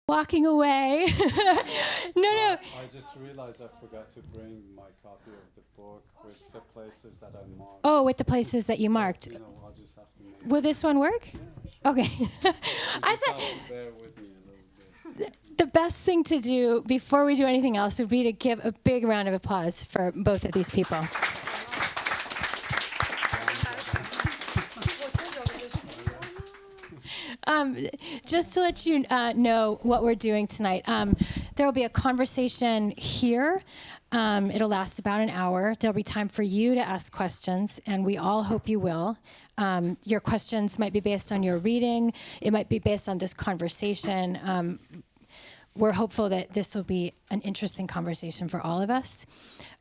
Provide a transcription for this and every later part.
walking away. No. I just realized I forgot to bring my copy of the book with the places that I marked. Oh, with the places that you marked. I'll just have to make Will this one work? Yeah, Okay. you I just thought have to bear with me a little bit. the best thing to do before we do anything else would be to give a big round of applause for both of these people. Just to let you know what we're doing tonight, there will be a conversation here. It'll last about an hour. There'll be time for you to ask questions, and we all hope you will. Your questions might be based on your reading. It might be based on this conversation. We're hopeful that this will be an interesting conversation for all of us.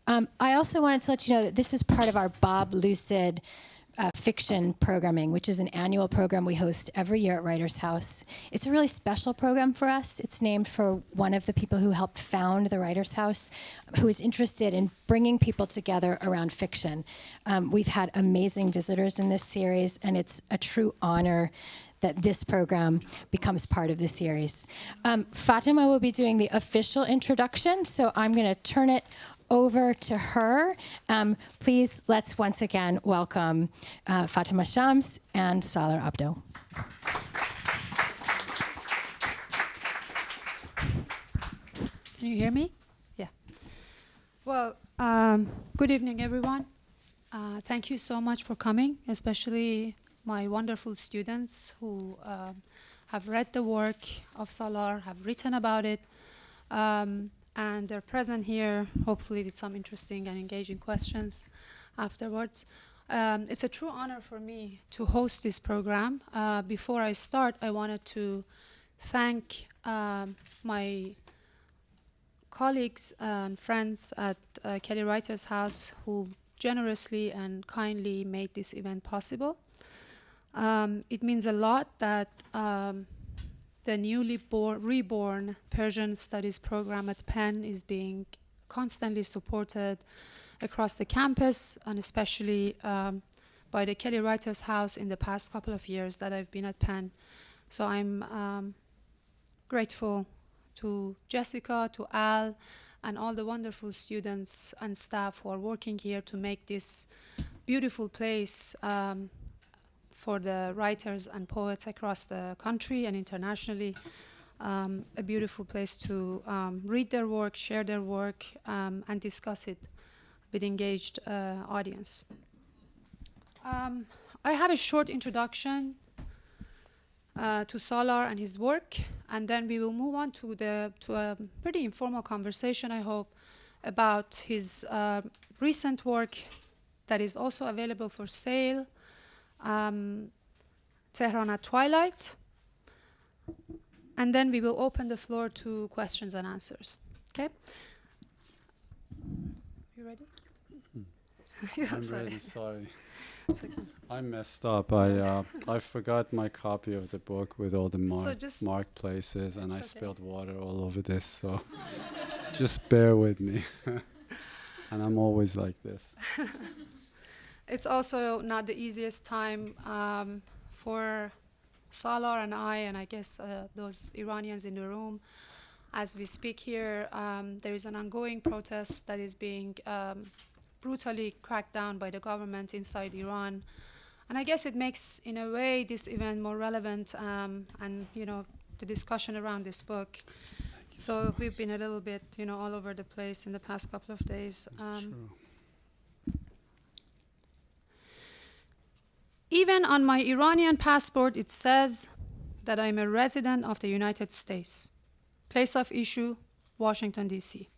I also wanted to let you know that this is part of our Bob Lucid fiction programming, which is an annual program we host every year at Writers House. It's a really special program for us. It's named for one of the people who helped found the Writers House, who is interested in bringing people together around fiction. We've had amazing visitors in this series, and it's a true honor that this program becomes part of the series. Fatima will be doing the official introduction, so I'm going to turn it over to her. Please, let's once again welcome Fatima Shams and Salar Abdoh. Can you hear me? Yeah. Well, good evening, everyone. Thank you so much for coming, especially my wonderful students who have read the work of Salar, have written about it, and they're present here, hopefully with some interesting and engaging questions afterwards. It's a true honor for me to host this program. Before I start, I wanted to thank my colleagues and friends at Kelly Writers House who generously and kindly made this event possible. It means a lot that the newly reborn Persian Studies program at Penn is being constantly supported across the campus, and especially by the Kelly Writers House in the past couple of years that I've been at Penn. So I'm grateful to Jessica, to Al, and all the wonderful students and staff who are working here to make this beautiful place for the writers and poets across the country and internationally, a beautiful place to read their work, share their work, and discuss it with engaged audience. I have a short introduction to Salar and his work, and then we will move on to a pretty informal conversation, I hope, about his recent work that is also available for sale, Tehran At Twilight, and then we will open the floor to questions and answers. Okay? You ready? Yeah, I'm sorry. ready, sorry. It's okay. I messed up. I forgot my copy of the book with all the So marked places, and I It's okay. spilled water all over this, so just bear with me. And I'm always like this. It's also not the easiest time for Salar and I guess those Iranians in the room. As we speak here, there is an ongoing protest that is being brutally cracked down by the government inside Iran. And I guess it makes, in a way, this event more relevant and, the discussion around this book. So we've been a little bit, all over the place in the past couple of days. True. Even on my Iranian passport, it says that I'm a resident of the United States. Place of issue, Washington, D.C.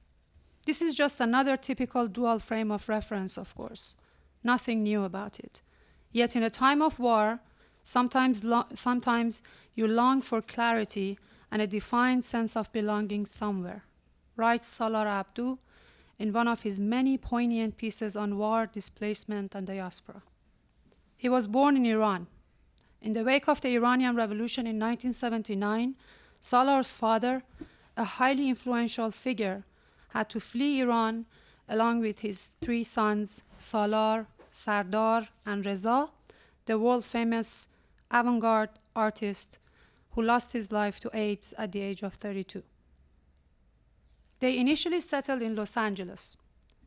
This is just another typical dual frame of reference, of course. Nothing new about it. Yet in a time of war, sometimes you long for clarity and a defined sense of belonging somewhere, writes Salar Abdoh in one of his many poignant pieces on war, displacement, and diaspora. He was born in Iran. In the wake of the Iranian Revolution in 1979, Salar's father, a highly influential figure, had to flee Iran along with his three sons, Salar, Sardar, and Reza, the world-famous avant-garde artist who lost his life to AIDS at the age of 32. They initially settled in Los Angeles.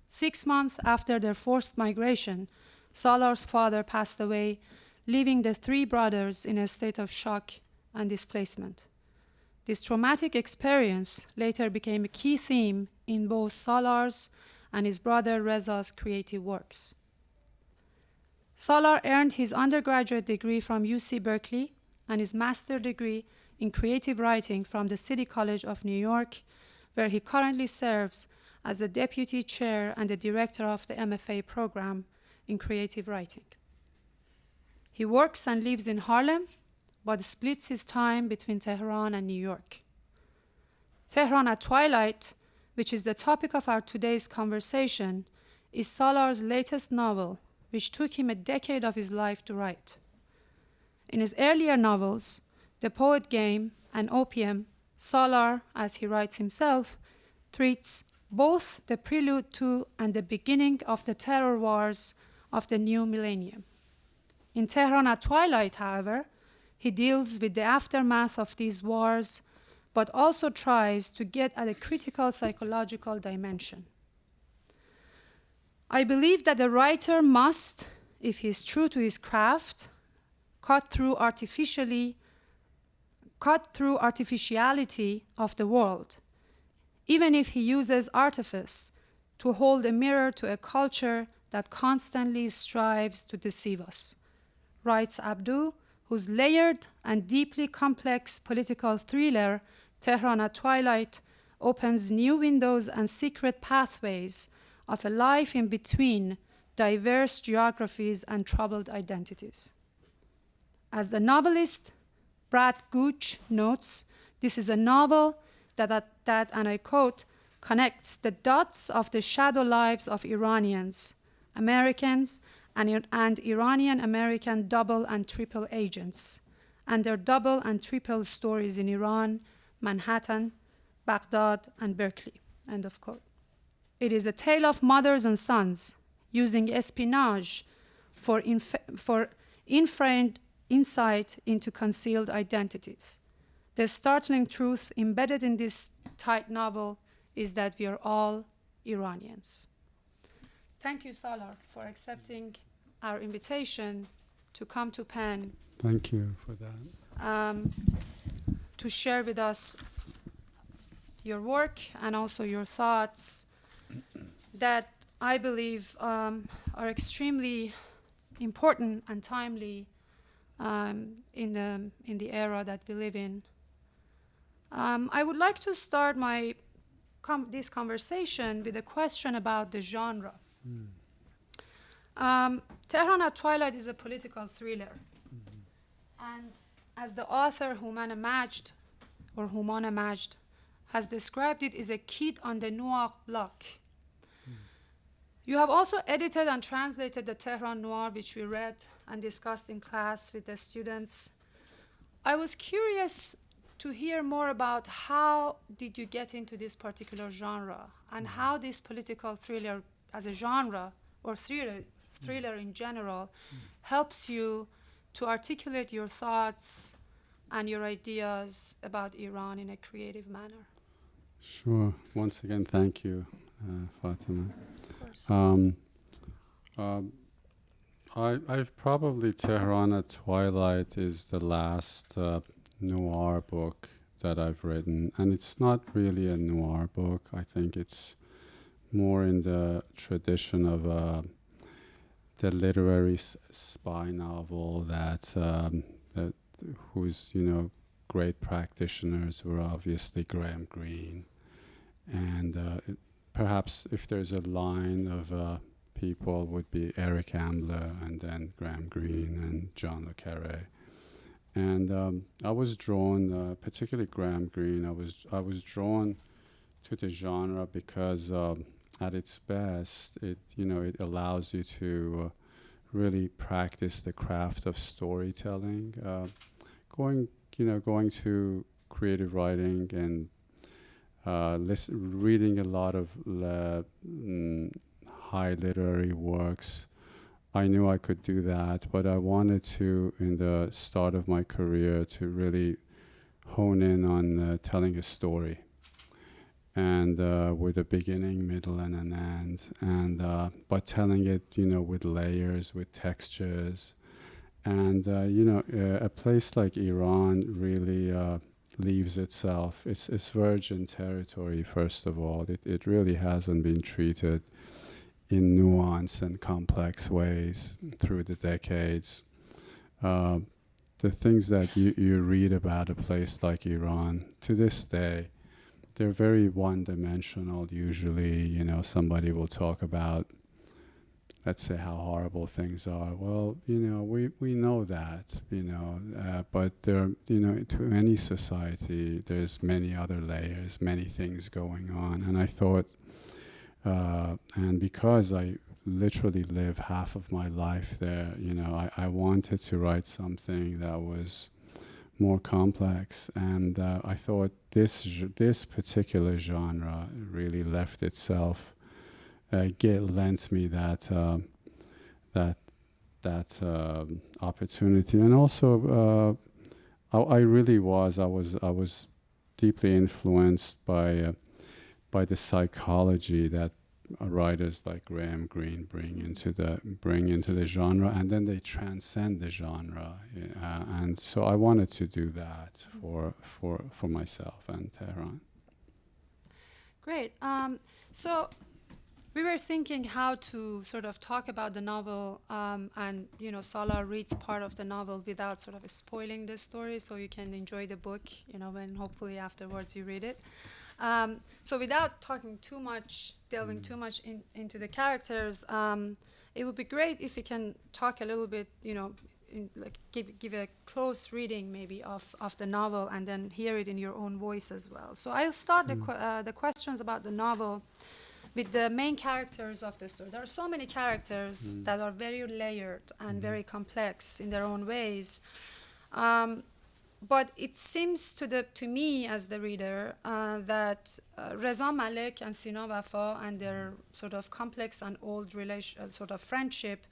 6 months after their forced migration, Salar's father passed away, leaving the three brothers in a state of shock and displacement. This traumatic experience later became a key theme in both Salar's and his brother Reza's creative works. Salar earned his undergraduate degree from UC Berkeley and his master's degree in creative writing from the City College of New York, where he currently serves as the deputy chair and the director of the MFA program in creative writing. He works and lives in Harlem, but splits his time between Tehran and New York. Tehran At Twilight, which is the topic of our today's conversation, is Salar's latest novel, which took him a decade of his life to write. In his earlier novels, The Poet Game and Opium, Salar, as he writes himself, treats both the prelude to and the beginning of the terror wars of the new millennium. In Tehran At Twilight, however, he deals with the aftermath of these wars, but also tries to get at a critical psychological dimension. I believe that the writer must, if he is true to his craft, cut through artificiality of the world, even if he uses artifice to hold a mirror to a culture that constantly strives to deceive us, writes Abdoh, whose layered and deeply complex political thriller, Tehran At Twilight, opens new windows and secret pathways of a life in between diverse geographies and troubled identities. As the novelist Brad Gooch notes, this is a novel that, and I quote, connects the dots of the shadow lives of Iranians, Americans, and Iranian-American double and triple agents, and their double and triple stories in Iran, Manhattan, Baghdad, and Berkeley, end of quote. It is a tale of mothers and sons using espionage for infrared insight into concealed identities. The startling truth embedded in this tight novel is that we are all Iranians. Thank you, Salar, for accepting our invitation to come to Penn. Thank you for that. To share with us your work and also your thoughts that I believe are extremely important and timely in the era that we live in. I would like to start this conversation with a question about the genre. Tehran At Twilight is a political thriller. And as the author Humana Majd has described it, is a kid on the Noir block. You have also edited and translated the Tehran Noir, which we read and discussed in class with the students. I was curious to hear more about how did you get into this particular genre and how this political thriller as a genre or thriller in general helps you to articulate your thoughts and your ideas about Iran in a creative manner. Sure. Once again, thank you, Fatima. Of course. I've probably Tehran At Twilight is the last noir book that I've written, and it's not really a noir book. I think it's more in the tradition of the literary spy novel that whose great practitioners were obviously Graham Greene, and perhaps if there's a line of people would be Eric Ambler and then Graham Greene and John le Carré. And I was drawn, particularly Graham Greene, I was drawn to the genre because at its best, it allows you to really practice the craft of storytelling. Going to creative writing and reading a lot of high literary works. I knew I could do that, but I wanted to, in the start of my career, to really hone in on telling a story, and with a beginning, middle, and an end, and but telling it, with layers, with textures, and a place like Iran really leaves itself. It's virgin territory. First of all, it really hasn't been treated in nuanced and complex ways through the decades. The things that you read about a place like Iran to this day, they're very one-dimensional. Usually, somebody will talk about, let's say, how horrible things are. Well, we know that, but there, to any society, there's many other layers, many things going on. And I thought, and because I literally live half of my life there, I wanted to write something that was more complex, and I thought this particular genre really left itself, lent me that opportunity, and also I was deeply influenced by the psychology that writers like Graham Greene bring into the genre, and then they transcend the genre, and so I wanted to do that for myself and Tehran. Great. So we were thinking how to sort of talk about the novel, and Salar reads part of the novel without sort of spoiling the story, so you can enjoy the book, when hopefully afterwards you read it. So without talking too much, delving too much into the characters, it would be great if you can talk a little bit, give a close reading maybe of the novel, and then hear it in your own voice as well. So I'll start the questions about the novel with the main characters of the story. There are so many characters that are very layered and very complex in their own ways. But it seems to me as the reader that Reza Malek and Sina Wafa and their sort of complex and old sort of friendship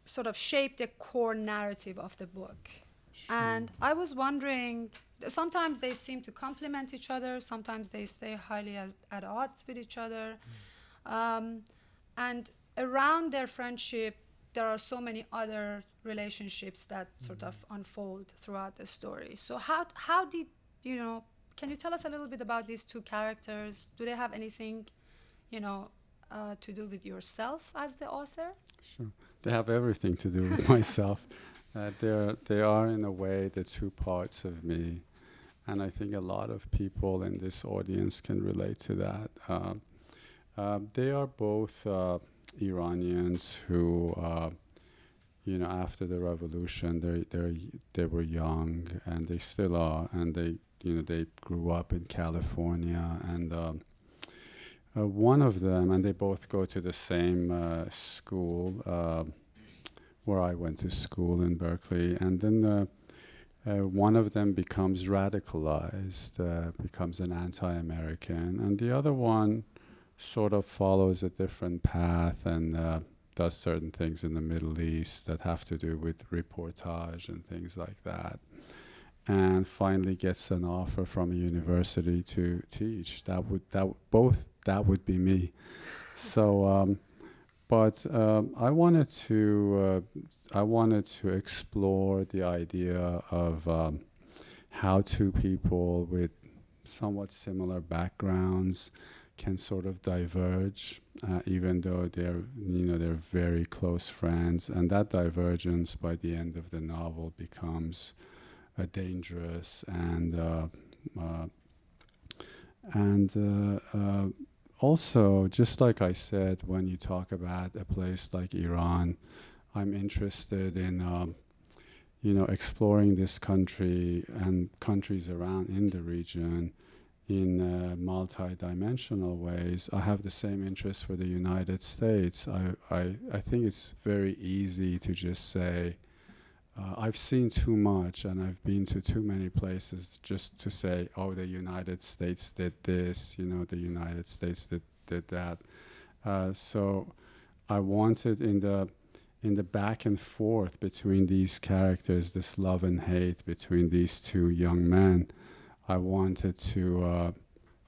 sort of shaped the core narrative of the book. Sure. And I was wondering, sometimes they seem to complement each other, sometimes they stay highly at odds with each other. And around their friendship, there are so many other relationships that sort of unfold throughout the story. So how did, can you tell us a little bit about these two characters? Do they have anything, to do with yourself as the author? Sure. They have everything to do with myself. They are, in a way, the two parts of me. And I think a lot of people in this audience can relate to that. They are both Iranians who, after the revolution, they were young, and they still are, and they grew up in California, and one of them, and they both go to the same school where I went to school in Berkeley, and then one of them becomes radicalized, becomes an anti-American, and the other one sort of follows a different path and does certain things in the Middle East that have to do with reportage and things like that, and finally gets an offer from a university to teach. That would be me. So, but I wanted to explore the idea of how two people with somewhat similar backgrounds can sort of diverge, even though they're very close friends, and that divergence by the end of the novel becomes dangerous and also, just like I said, when you talk about a place like Iran, I'm interested in exploring this country and countries around in the region in multi-dimensional ways. I have the same interest for the United States. I think it's very easy to just say, I've seen too much and I've been to too many places just to say, oh, the United States did this, the United States did that. So I wanted in in the back and forth between these characters, this love and hate between these two young men, I wanted to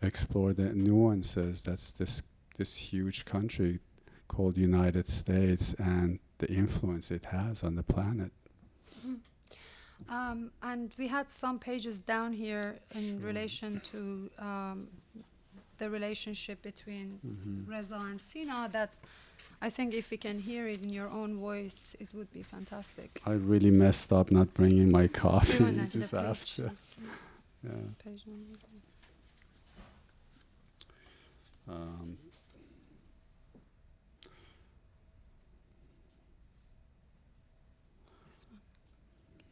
explore the nuances that's this huge country called United States and the influence it has on the planet. And we had some pages down here in Sure. relation to the relationship between Reza and Sina that I think if we can hear it in your own voice, it would be fantastic. I really messed up not bringing my coffee. You wanna Just the page. after. Yeah. Page number. This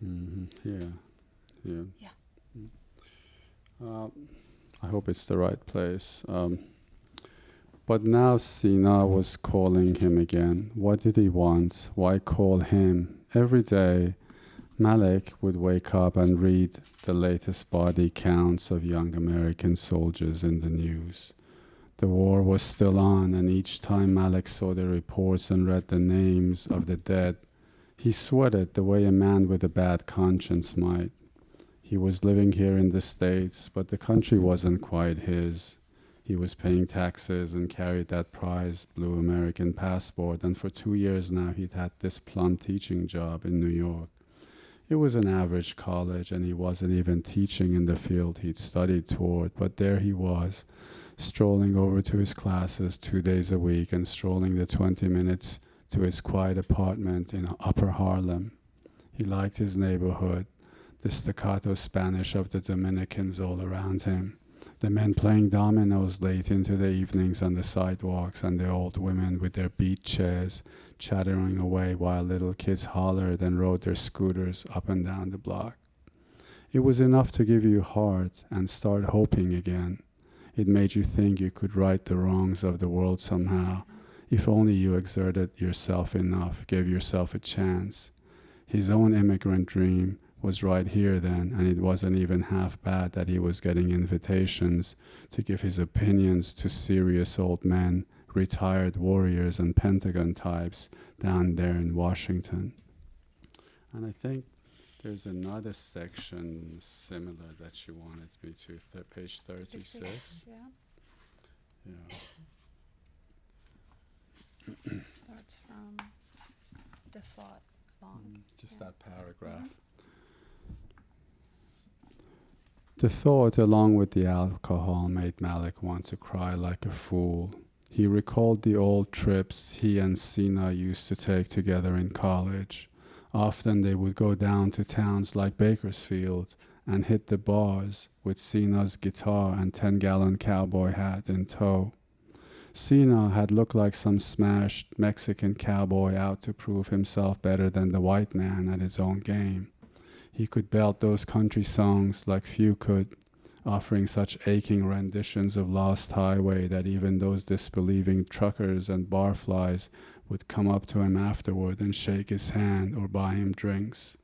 one. Here. Yeah. I hope it's the right place. But now Sina was calling him again. What did he want? Why call him? Every day, Malik would wake up and read the latest body counts of young American soldiers in the news. The war was still on, and each time Malik saw the reports and read the names of the dead, he sweated the way a man with a bad conscience might. He was living here in the States, but the country wasn't quite his. He was paying taxes and carried that prized blue American passport, and for 2 years now he'd had this plum teaching job in New York. It was an average college, and he wasn't even teaching in the field he'd studied toward, but there he was, strolling over to his classes 2 days a week and strolling the 20 minutes to his quiet apartment in Upper Harlem. He liked his neighborhood, the staccato Spanish of the Dominicans all around him, the men playing dominoes late into the evenings on the sidewalks, and the old women with their beach chairs chattering away while little kids hollered and rode their scooters up and down the block. It was enough to give you heart and start hoping again. It made you think you could right the wrongs of the world somehow, if only you exerted yourself enough, gave yourself a chance. His own immigrant dream was right here then, and it wasn't even half bad that he was getting invitations to give his opinions to serious old men, retired warriors and Pentagon types down there in Washington. And I think there's another section similar that you wanted me to, page 36. Yeah. Yeah. It starts from the thought long. Just Yeah. that paragraph. The thought, along with the alcohol, made Malik want to cry like a fool. He recalled the old trips he and Sina used to take together in college. Often they would go down to towns like Bakersfield and hit the bars with Sina's guitar and 10-gallon cowboy hat in tow. Sina had looked like some smashed Mexican cowboy out to prove himself better than the white man at his own game. He could belt those country songs like few could, offering such aching renditions of Lost Highway that even those disbelieving truckers and barflies would come up to him afterward and shake his hand or buy him drinks.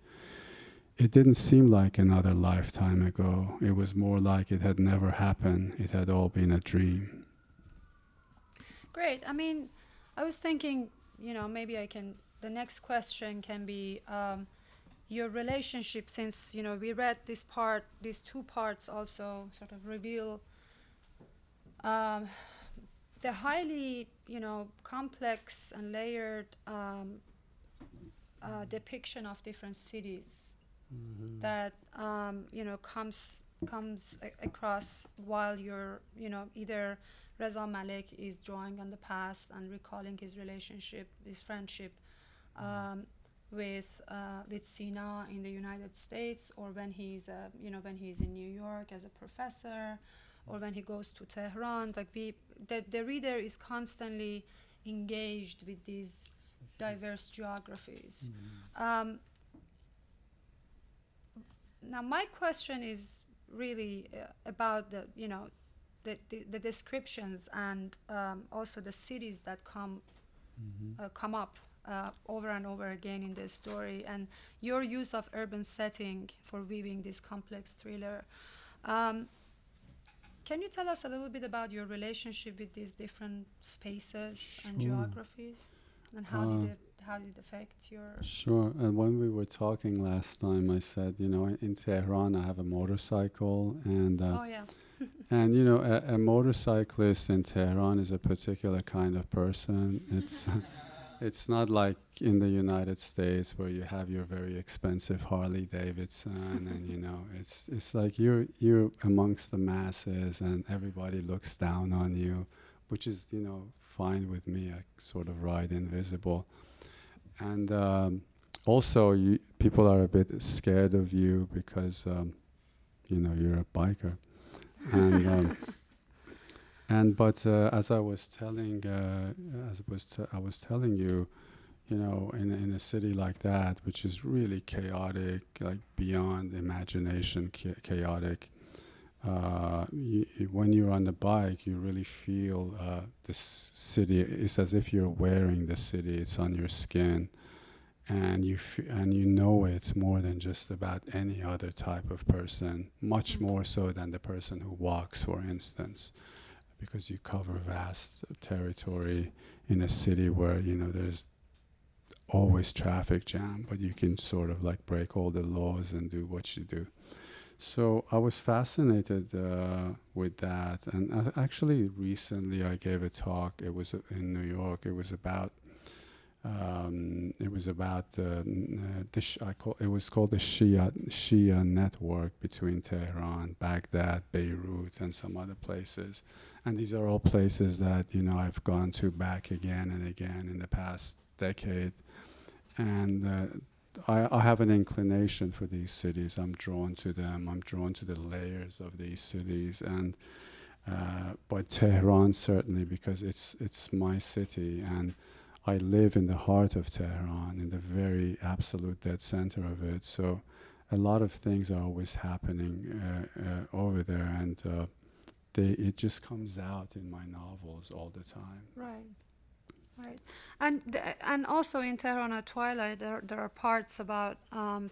It didn't seem like another lifetime ago. It was more like it had never happened. It had all been a dream. Great. I mean, I was thinking, maybe the next question can be your relationship, since, we read this part, these two parts also sort of reveal the highly, complex and layered depiction of different cities that, comes across while you're, either Reza Malik is drawing on the past and recalling his relationship, his friendship with Sina in the United States, or when he's when he's in New York as a professor, or when he goes to Tehran. Like the reader is constantly engaged with these diverse geographies. Now my question is really about the descriptions and also the cities that come up over and over again in the story, and your use of urban setting for weaving this complex thriller. Can you tell us a little bit about your relationship with these different spaces and geographies, and how how did it affect your? Sure. And when we were talking last time, I said, in Tehran, I have a motorcycle, and Oh yeah. and a motorcyclist in Tehran is a particular kind of person. It's it's not like in the United States where you have your very expensive Harley Davidson, and it's like you're amongst the masses, and everybody looks down on you, which is fine with me. I sort of ride invisible. And also, people are a bit scared of you because, you're a biker. But as I was telling, I was telling you, in a city like that, which is really chaotic, like beyond imagination, chaotic. When you're on the bike, you really feel the city. It's as if you're wearing the city. It's on your skin, and you know it's more than just about any other type of person. Much more so than the person who walks, for instance, because you cover vast territory in a city where there's always traffic jam, but you can sort of like break all the laws and do what you do. So I was fascinated with that, and actually recently I gave a talk. It was in New York. It was about it was called the Shia network between Tehran, Baghdad, Beirut, and some other places. And these are all places that I've gone to back again and again in the past decade, and I have an inclination for these cities. I'm drawn to them. I'm drawn to the layers of these cities, and but Tehran certainly, because it's my city, and I live in the heart of Tehran, in the very absolute dead center of it. So a lot of things are always happening over there, and it just comes out in my novels all the time. Right. Right, and also in Tehran At Twilight, there are parts about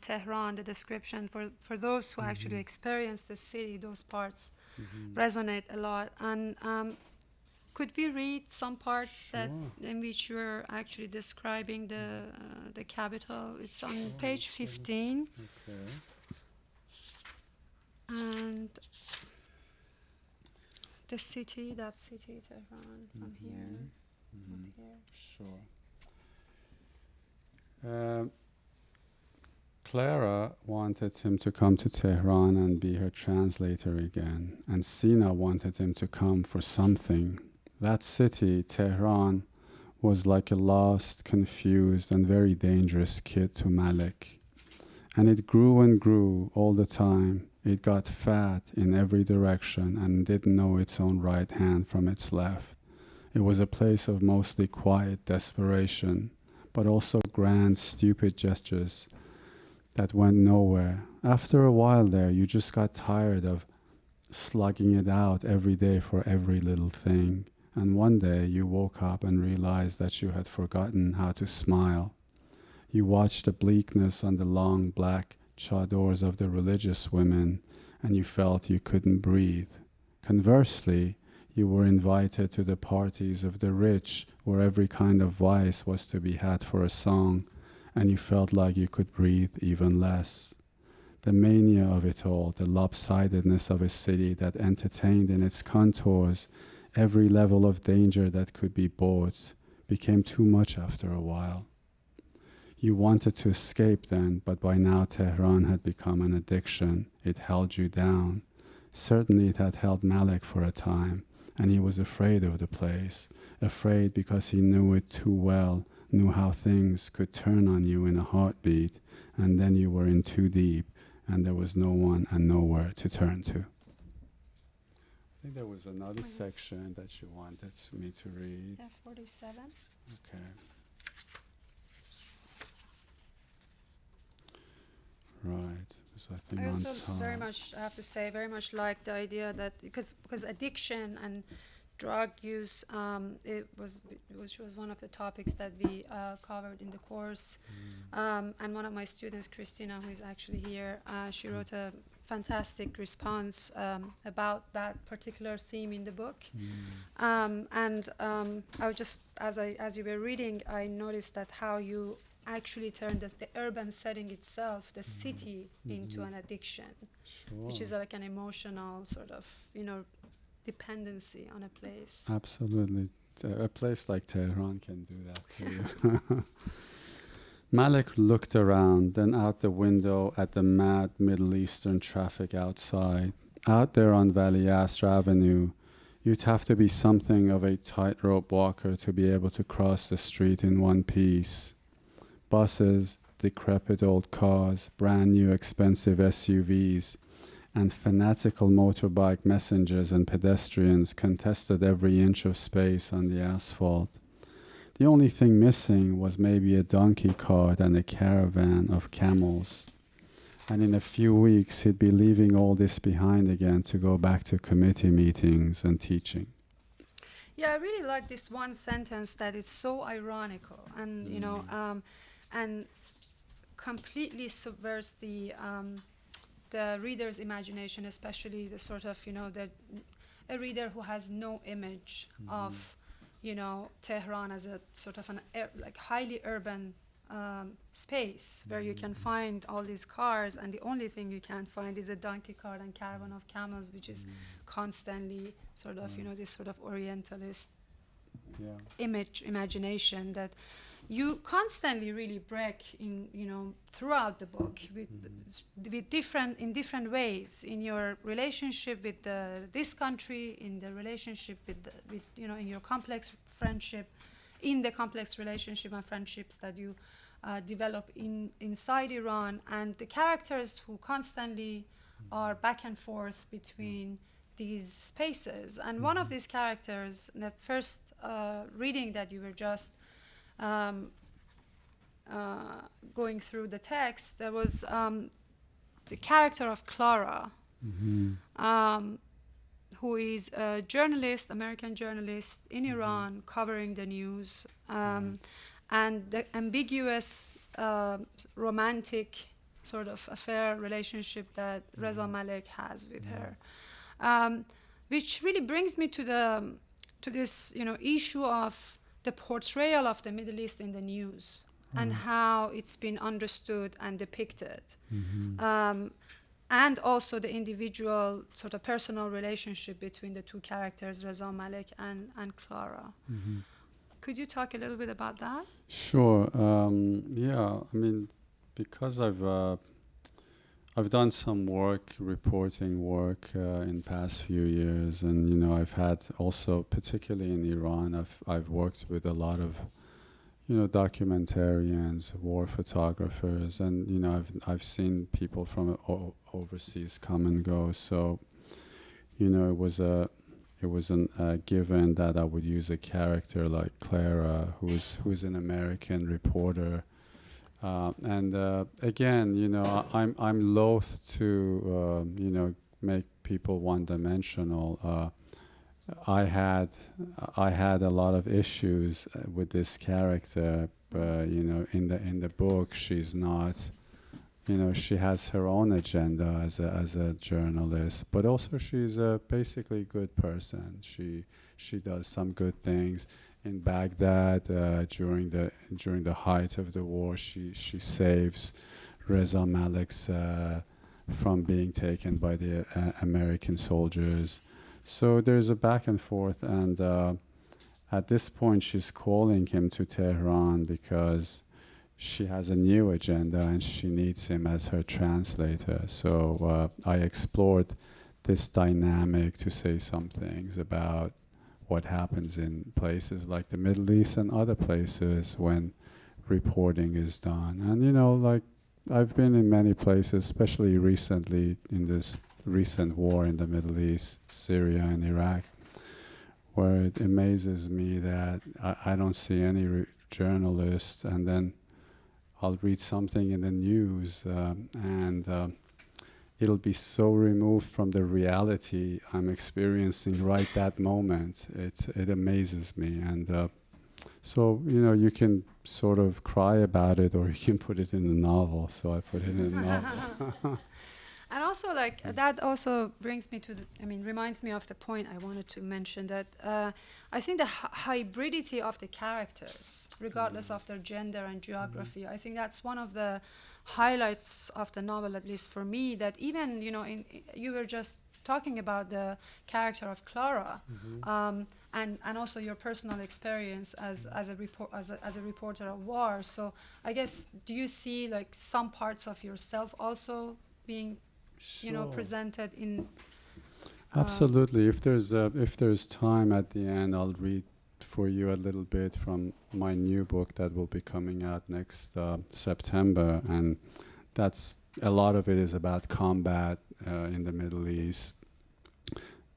Tehran. The description for those who actually experience the city, those parts resonate a lot. And could we read some parts that in which you're actually describing the capital? It's on page 15. Okay. And the city, that city, Tehran, from here. Sure. Clara wanted him to come to Tehran and be her translator again, and Sina wanted him to come for something. That city, Tehran, was like a lost, confused, and very dangerous kid to Malik. And it grew and grew all the time. It got fat in every direction and didn't know its own right hand from its left. It was a place of mostly quiet desperation, but also grand, stupid gestures that went nowhere. After a while there, you just got tired of slugging it out every day for every little thing. And one day you woke up and realized that you had forgotten how to smile. You watched the bleakness on the long black chadors of the religious women, and you felt you couldn't breathe. Conversely, you were invited to the parties of the rich, where every kind of vice was to be had for a song, and you felt like you could breathe even less. The mania of it all, the lopsidedness of a city that entertained in its contours every level of danger that could be bought, became too much after a while. You wanted to escape then, but by now Tehran had become an addiction. It held you down. Certainly it had held Malik for a time, and he was afraid of the place, afraid because he knew it too well, knew how things could turn on you in a heartbeat, and then you were in too deep, and there was no one and nowhere to turn to. I think there was another section that you wanted me to read. Yeah, 47. Okay. Right. So I think I also on top. very much, I have to say, very much like the idea that because addiction and drug use, which was one of the topics that we covered in the course, and one of my students, Christina, who is actually here, she wrote a fantastic response about that particular theme in the book. I would just, as you were reading, I noticed that how you actually turned the urban setting itself, the city, into an addiction, which is like an emotional sort of, dependency on a place. Absolutely. A place like Tehran can do that to you. Malik looked around, then out the window at the mad Middle Eastern traffic outside. Out there on Valley Asr Avenue, you'd have to be something of a tightrope walker to be able to cross the street in one piece. Buses, decrepit old cars, brand new expensive SUVs, and fanatical motorbike messengers and pedestrians contested every inch of space on the asphalt. The only thing missing was maybe a donkey cart and a caravan of camels. And in a few weeks, he'd be leaving all this behind again to go back to committee meetings and teaching. Yeah, I really like this one sentence that is so ironical and, and completely subverts the reader's imagination, especially the sort of, a reader who has no image of, Tehran as a sort of like highly urban space where you can find all these cars, and the only thing you can find is a donkey cart and caravan of camels, which is constantly sort of, this sort of Orientalist imagination that you constantly really break in, throughout the book with different ways in your relationship with this country, in the relationship with in your complex friendship, in the complex relationship and friendships that you develop inside Iran, and the characters who constantly are back and forth between these spaces. And one of these characters, in the first reading that you were just going through the text, there was the character of Clara, who is a journalist, American journalist in Iran, covering the news, and the ambiguous romantic sort of affair relationship that Reza Malek has with her, which really brings me to this issue of the portrayal of the Middle East in the news and how it's been understood and depicted. And also the individual sort of personal relationship between the two characters, Reza Malek and Clara. Could you talk a little bit about that? Sure. Yeah, I mean, because I've done some reporting work in past few years, and I've had also, particularly in Iran, I've worked with a lot of documentarians, war photographers, and I've seen people from overseas come and go. So it was a given that I would use a character like Clara, who's an American reporter. And again, I'm loath to make people one-dimensional. I had a lot of issues with this character, but in the book she's not. She has her own agenda as a journalist, but also she's a basically good person. She does some good things. In Baghdad, during the height of the war, she saves Reza Malek's from being taken by the American soldiers. So there's a back and forth, and at this point she's calling him to Tehran because she has a new agenda and she needs him as her translator. So I explored this dynamic to say some things about what happens in places like the Middle East and other places when reporting is done. And like I've been in many places, especially recently in this recent war in the Middle East, Syria and Iraq, where it amazes me that I don't see any journalists, and then I'll read something in the news and it'll be so removed from the reality I'm experiencing right that moment. It amazes me. And so, you can sort of cry about it, or you can put it in a novel. So I put it in a novel. And also, like, that also brings me to reminds me of the point I wanted to mention, that I think the hybridity of the characters, regardless of their gender and geography, I think that's one of the highlights of the novel, at least for me, that even, you were just talking about the character of Clara, and also your personal experience as a reporter of war. So I guess, do you see like some parts of yourself also being presented in Absolutely. If there's time at the end, I'll read for you a little bit from my new book that will be coming out next September, and that's a lot of it is about combat in the Middle East.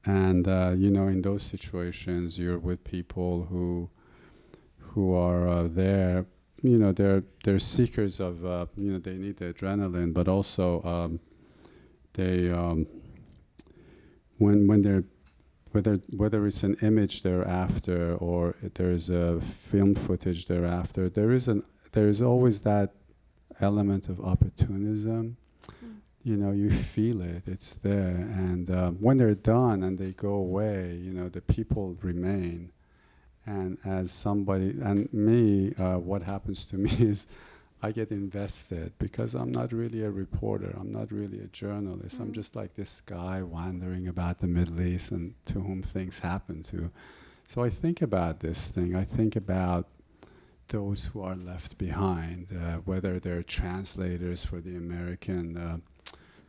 And in those situations, you're with people who are there. They're seekers of they need the adrenaline, but also they when they're whether it's an image they're after or there's a film footage they're after, there is always that element of opportunism. You feel it, it's there. And when they're done and they go away, the people remain. And as somebody, and me, what happens to me is I get invested because I'm not really a reporter. I'm not really a journalist. I'm just like this guy wandering about the Middle East and to whom things happen to. So I think about this thing. I think about those who are left behind, whether they're translators for the American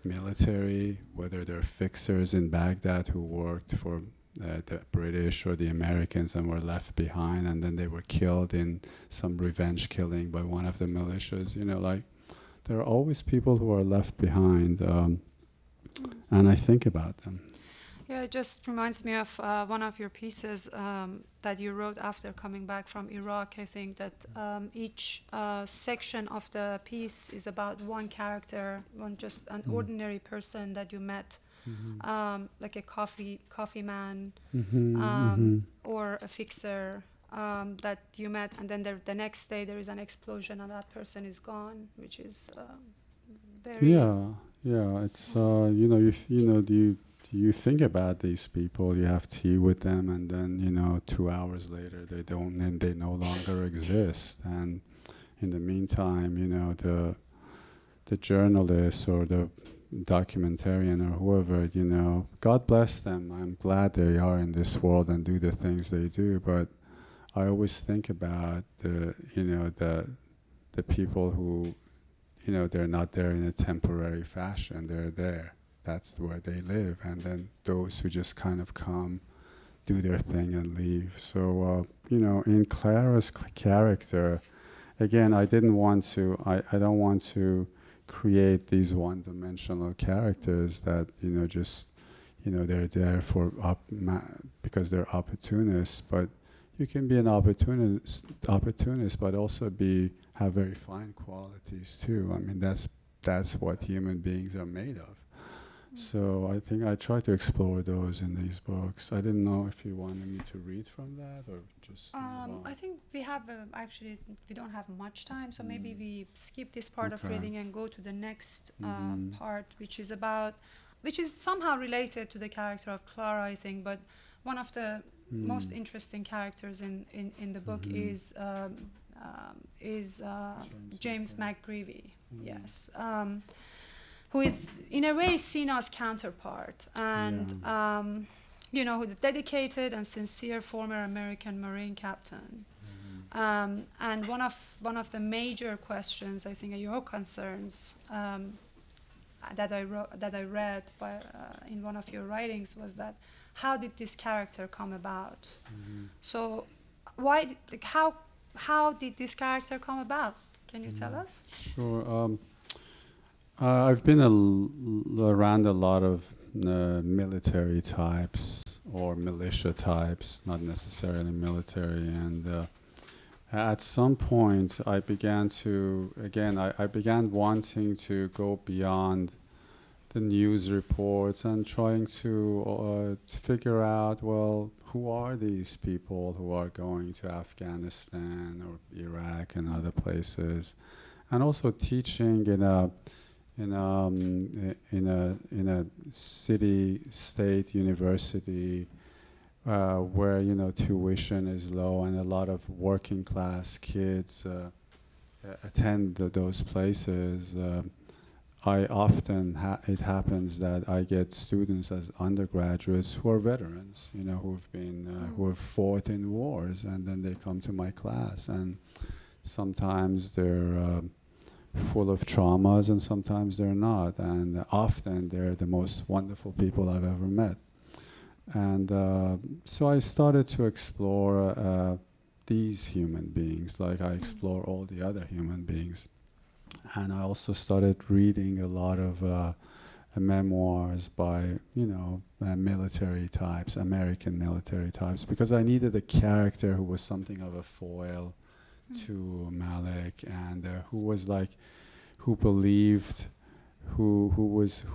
military, whether they're fixers in Baghdad who worked for the British or the Americans and were left behind, and then they were killed in some revenge killing by one of the militias. There are always people who are left behind, and I think about them. Yeah, it just reminds me of one of your pieces that you wrote after coming back from Iraq. I think that each section of the piece is about one character, just an ordinary person that you met, like a coffee man, or a fixer that you met, and then the next day there is an explosion and that person is gone, which is very... Yeah. It's you think about these people, you have tea with them, and then 2 hours later they no longer exist. And in the meantime, the journalists or the documentarian or whoever, God bless them. I'm glad they are in this world and do the things they do. But I always think about the people who, they're not there in a temporary fashion. They're there. That's where they live. And then those who just kind of come, do their thing and leave. So, in Clara's character, again, I don't want to create these one-dimensional characters that, they're there for because they're opportunists. But you can be an opportunist, but also have very fine qualities too. I mean, that's what human beings are made of. So I think I try to explore those in these books. I didn't know if you wanted me to read from that or just I think we have actually we don't have much time, so maybe we skip this part of reading and go to the next part, which is somehow related to the character of Clara, I think. But one of the most interesting characters in the book is James McGreevy. Yes. Who is in a way Sina's counterpart, and who's a dedicated and sincere former American Marine captain. And one of the major questions, I think, are your concerns that I read in one of your writings was that how did this character come about? So how did this character come about? Can you tell us? Sure. I've been around a lot of military types or militia types, not necessarily military. And at some point, I began wanting to go beyond the news reports and trying to figure out, well, who are these people who are going to Afghanistan or Iraq and other places, and also teaching in a city state university where tuition is low and a lot of working class kids attend those places. I often it happens that I get students as undergraduates who are veterans, who've been who have fought in wars, and then they come to my class, and sometimes they're full of traumas, and sometimes they're not, and often they're the most wonderful people I've ever met. And so I started to explore these human beings, like I explore all the other human beings. And I also started reading a lot of memoirs by, military types, American military types, because I needed a character who was something of a foil to Malik, and who believed, who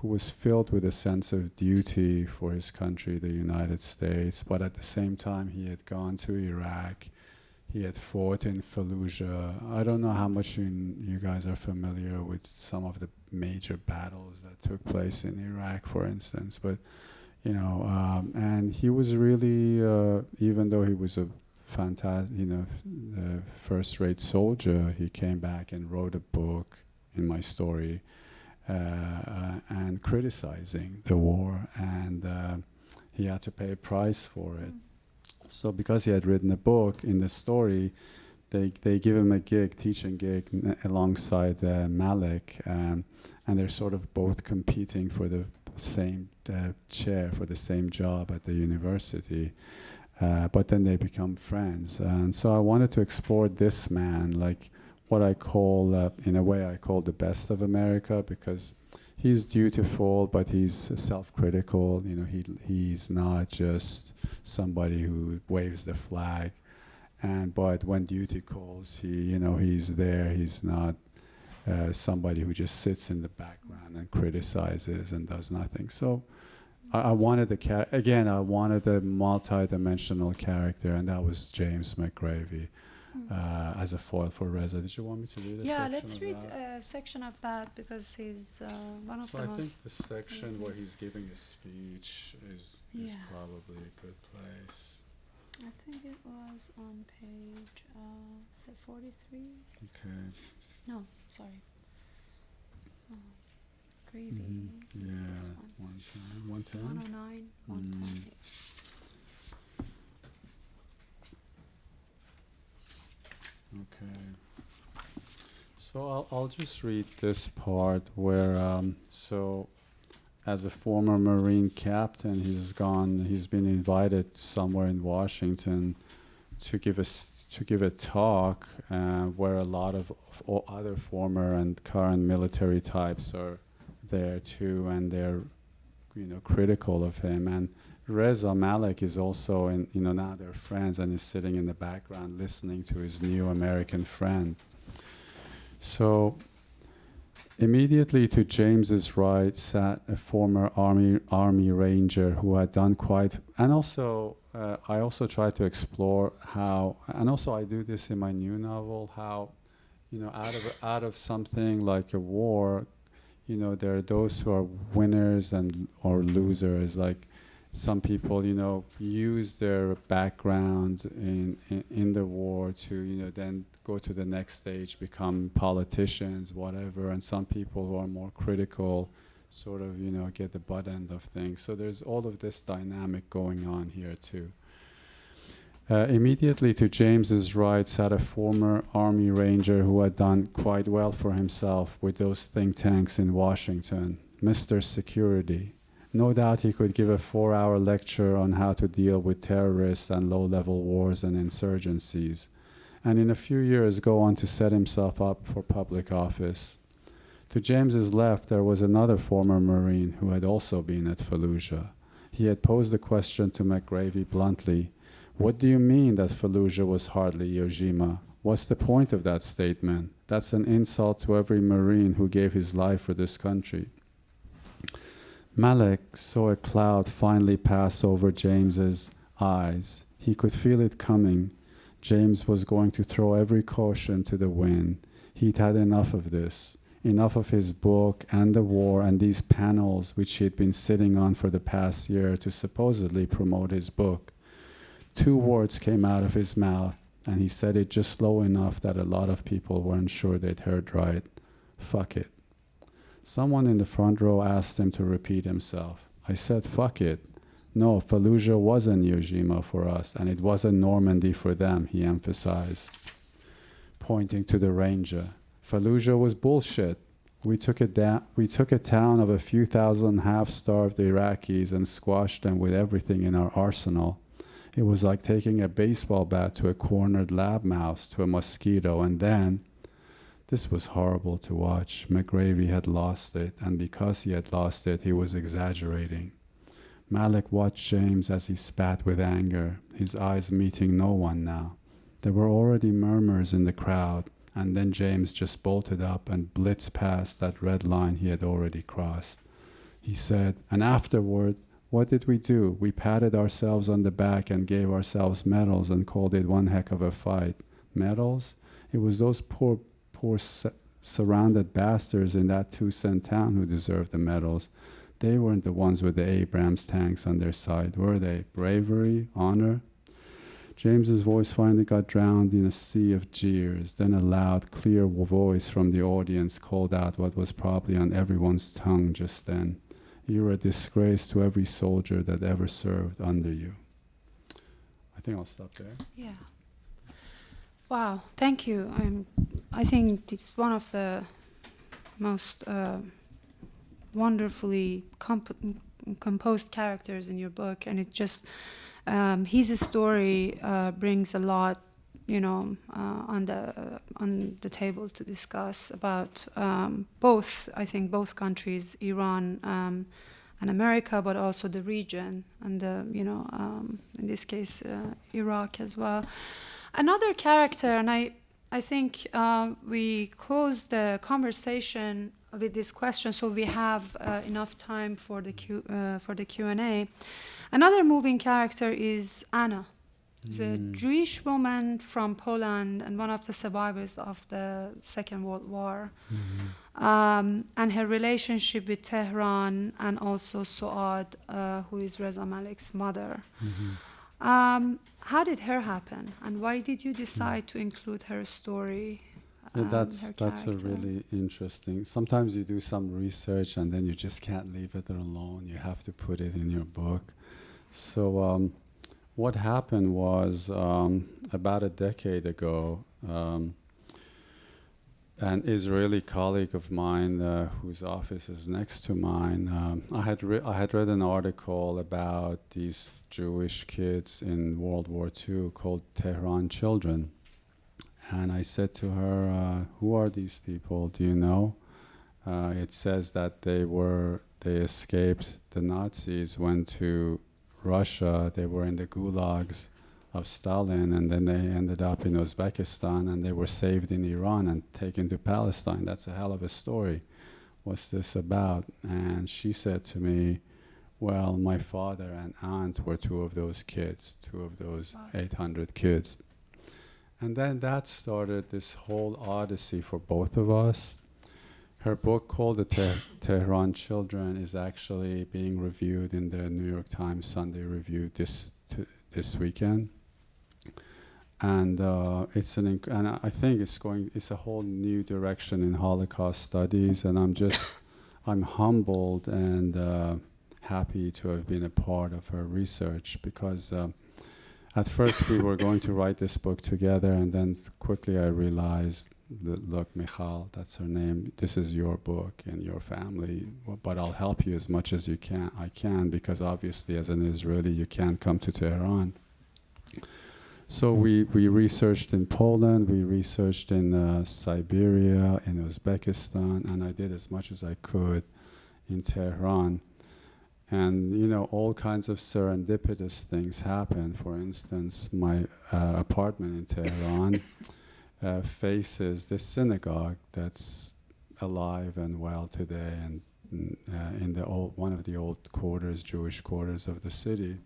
was filled with a sense of duty for his country, the United States, but at the same time he had gone to Iraq. He had fought in Fallujah. I don't know how much you guys are familiar with some of the major battles that took place in Iraq, for instance. But, and he was really, even though he was a fantastic, first-rate soldier, he came back and wrote a book in my story and criticizing the war, and he had to pay a price for it. So because he had written a book, in the story, they give him a teaching gig alongside Malik, and they're sort of both competing for the same chair, for the same job at the university. But then they become friends. And so I wanted to explore this man, like what I call, in a way I call the best of America, because he's dutiful, but he's self-critical. He's not just somebody who waves the flag, but when duty calls, he's there. He's not somebody who just sits in the background and criticizes and does nothing. So I wanted I wanted a multi-dimensional character, and that was James McGravy. As a foil for Reza. Did you want me to read a section? Yeah, let's read a section of that, because he's one of the most... So I think the section where he's giving a speech is probably a good place. I think it was on page 43. Okay. No, sorry. Gravy. Yeah, This 110. 109, 110. Okay. So I'll just read this part where, so as a former Marine captain, he's been invited somewhere in Washington to give a talk where a lot of other former and current military types are there too, and they're, critical of him. And Reza Malik is also now they're friends, and is sitting in the background listening to his new American friend. So immediately to James's right sat a former army ranger who had done and also I also try to explore how, and also I do this in my new novel, how out of something like a war, there are those who are winners or losers. Like some people, use their background in the war to, then go to the next stage, become politicians, whatever. And some people who are more critical sort of, get the butt end of things. So there's all of this dynamic going on here too. Immediately to James's right sat a former Army Ranger who had done quite well for himself with those think tanks in Washington, Mr. Security. No doubt he could give a 4-hour lecture on how to deal with terrorists and low-level wars and insurgencies, and in a few years go on to set himself up for public office. To James's left there was another former Marine who had also been at Fallujah. He had posed the question to McGravy bluntly, "What do you mean that Fallujah was hardly Iwo Jima? What's the point of that statement? That's an insult to every Marine who gave his life for this country." Malik saw a cloud finally pass over James's eyes. He could feel it coming. James was going to throw every caution to the wind. He'd had enough of this. enough of his book and the war and these panels which he had been sitting on for the past year to supposedly promote his book. 2 words came out of his mouth, and he said it just slow enough that a lot of people weren't sure they'd heard right. Fuck it. Someone in the front row asked him to repeat himself. I said, fuck it. No, Fallujah wasn't Iwo Jima for us, and it wasn't Normandy for them, he emphasized, pointing to the ranger. Fallujah was bullshit. We took a town of a few thousand half-starved Iraqis and squashed them with everything in our arsenal. It was like taking a baseball bat to a cornered lab mouse, to a mosquito, and then, this was horrible to watch. McGravy had lost it, and because he had lost it, he was exaggerating. Malik watched James as he spat with anger, his eyes meeting no one now. There were already murmurs in the crowd, and then James just bolted up and blitzed past that red line he had already crossed. He said, and afterward, what did we do? We patted ourselves on the back and gave ourselves medals and called it one heck of a fight. Medals? It was those poor surrounded bastards in that 2-cent town who deserved the medals. They weren't the ones with the Abrams tanks on their side, were they? Bravery? Honor? James's voice finally got drowned in a sea of jeers. Then a loud, clear voice from the audience called out what was probably on everyone's tongue just then. You're a disgrace to every soldier that ever served under you. I think I'll stop there. Yeah. Wow, thank you. I think it's one of the most wonderfully composed characters in your book, and it just his story brings a lot, on the table to discuss about both countries, Iran and America, but also the region and in this case Iraq as well. Another character, and I think we close the conversation with this question, so we have enough time for the Q&A. Another moving character is Anna. She's a Jewish woman from Poland and one of the survivors of the Second World War. And her relationship with Tehran and also Suad, who is Reza Malik's mother. How did her happen, and why did you decide to include her story? That's a really interesting. Sometimes you do some research and then you just can't leave it alone. You have to put it in your book. So what happened was about a decade ago, an Israeli colleague of mine whose office is next to mine, I had read an article about these Jewish kids in World War II called Tehran Children. And I said to her, who are these people? Do you know? It says that they escaped the Nazis, went to Russia, they were in the gulags of Stalin, and then they ended up in Uzbekistan, and they were saved in Iran and taken to Palestine. That's a hell of a story. What's this about? And she said to me, well, my father and aunt were 2 of those kids, 2 of those 800 kids. And then that started this whole odyssey for both of us. Her book called The Tehran Children is actually being reviewed in the New York Times Sunday Review this weekend. And and I think it's a whole new direction in Holocaust studies, and I'm humbled and happy to have been a part of her research, because at first we were going to write this book together, and then quickly I realized that, look, Michal, that's her name, this is your book and your family, but I'll help you as much as I can, because obviously as an Israeli you can't come to Tehran. So we researched in Poland, we researched in Siberia, in Uzbekistan, and I did as much as I could in Tehran. And, all kinds of serendipitous things happen. For instance, my apartment in Tehran faces this synagogue that's alive and well today, and in one of the old Jewish quarters of the city.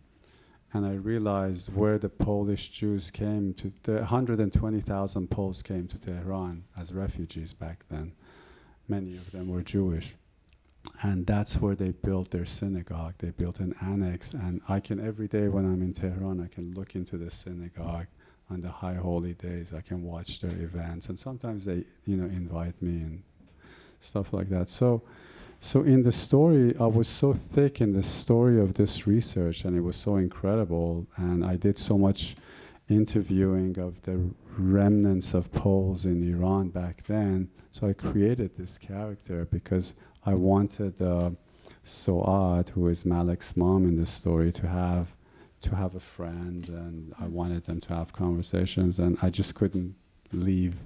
And I realized where the Polish Jews came to, 120,000 Poles came to Tehran as refugees back then. many of them were Jewish. And that's where they built their synagogue. They built an annex, and I can, every day when I'm in Tehran, I can look into the synagogue on the high holy days. I can watch their events, and sometimes they, invite me and stuff like that. So in the story, I was so thick in the story of this research, and it was so incredible, and I did so much interviewing of the remnants of Poles in Iran back then. So I created this character because I wanted Soad, who is Malik's mom in the story, to have a friend, and I wanted them to have conversations, and I just couldn't leave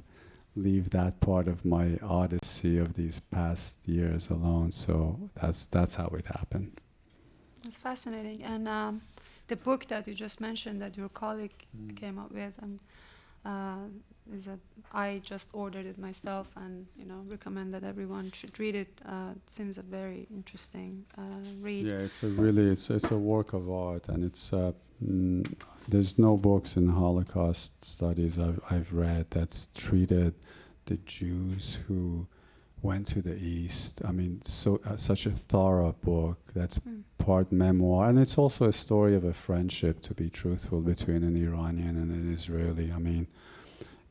that part of my odyssey of these past years alone. So that's how it happened. That's fascinating. And the book that you just mentioned that your colleague came up with, I just ordered it myself, and recommend that everyone should read it. It seems a very interesting read. Yeah, it's a work of art, and it's there's no books in Holocaust studies I've read that's treated the Jews who went to the East. I mean, such a thorough book that's part memoir, and it's also a story of a friendship, to be truthful, between an Iranian and an Israeli. I mean,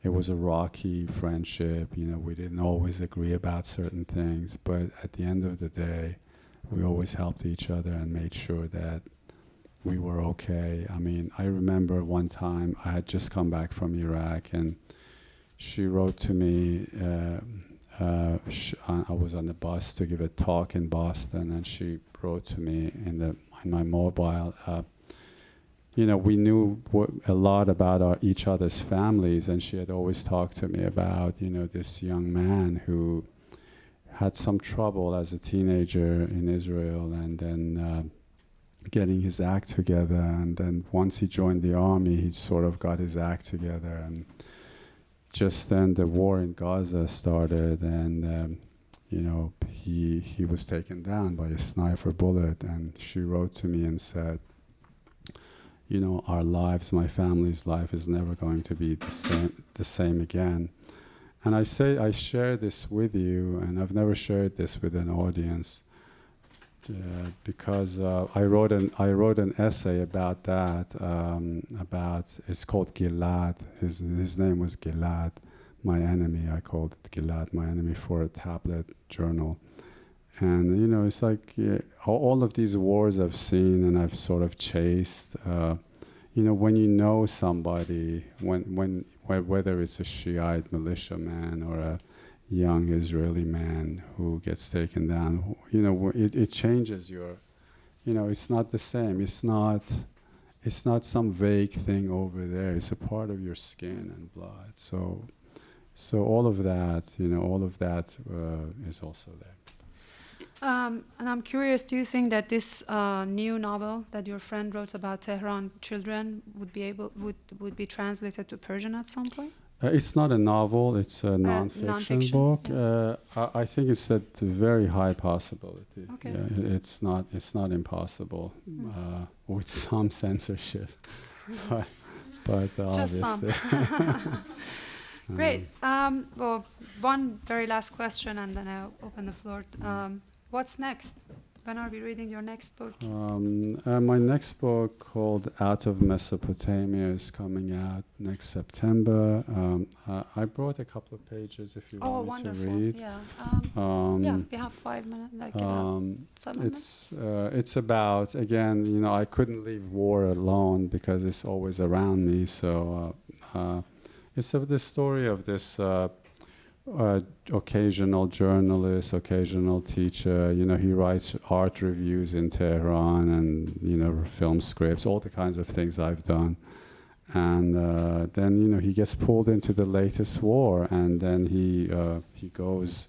it was a rocky friendship. We didn't always agree about certain things, but at the end of the day, we always helped each other and made sure that we were okay. I mean, I remember one time I had just come back from Iraq, and she wrote to me. I was on the bus to give a talk in Boston, and she wrote to me in my mobile. We knew a lot about each other's families, and she had always talked to me about, this young man who had some trouble as a teenager in Israel, and then getting his act together. And then once he joined the army, he sort of got his act together. And just then the war in Gaza started, and he was taken down by a sniper bullet. And she wrote to me and said, our lives, my family's life, is never going to be the same again. And I share this with you, and I've never shared this with an audience, because I wrote an essay about that. It's called Gilad. His name was Gilad, my enemy. I called it Gilad, my enemy, for a tablet journal. And it's like all of these wars I've seen and I've sort of chased. When you know somebody, whether it's a Shiite militiaman or a young Israeli man who gets taken down, it changes your, it's not the same. It's not some vague thing over there. It's a part of your skin and blood. So all of that, is also there. And I'm curious, do you think that this new novel that your friend wrote about Tehran children would be translated to Persian at some point? It's not a novel, it's a non-fiction book. Yeah. I think it's a very high possibility. Okay. Yeah, it's not impossible, with some censorship. but Just obviously. some. Great. Well, one very last question, and then I'll open the floor. What's next? When are we reading your next book? My next book, called Out of Mesopotamia, is coming out next September. I brought a couple of pages if you want me to read. Yeah, we have 5 minutes. About 7 minutes. It's about, again, I couldn't leave war alone because it's always around me. So it's the story of this occasional journalist, occasional teacher. He writes art reviews in Tehran and, film scripts, all the kinds of things I've done. And then, he gets pulled into the latest war, and then he goes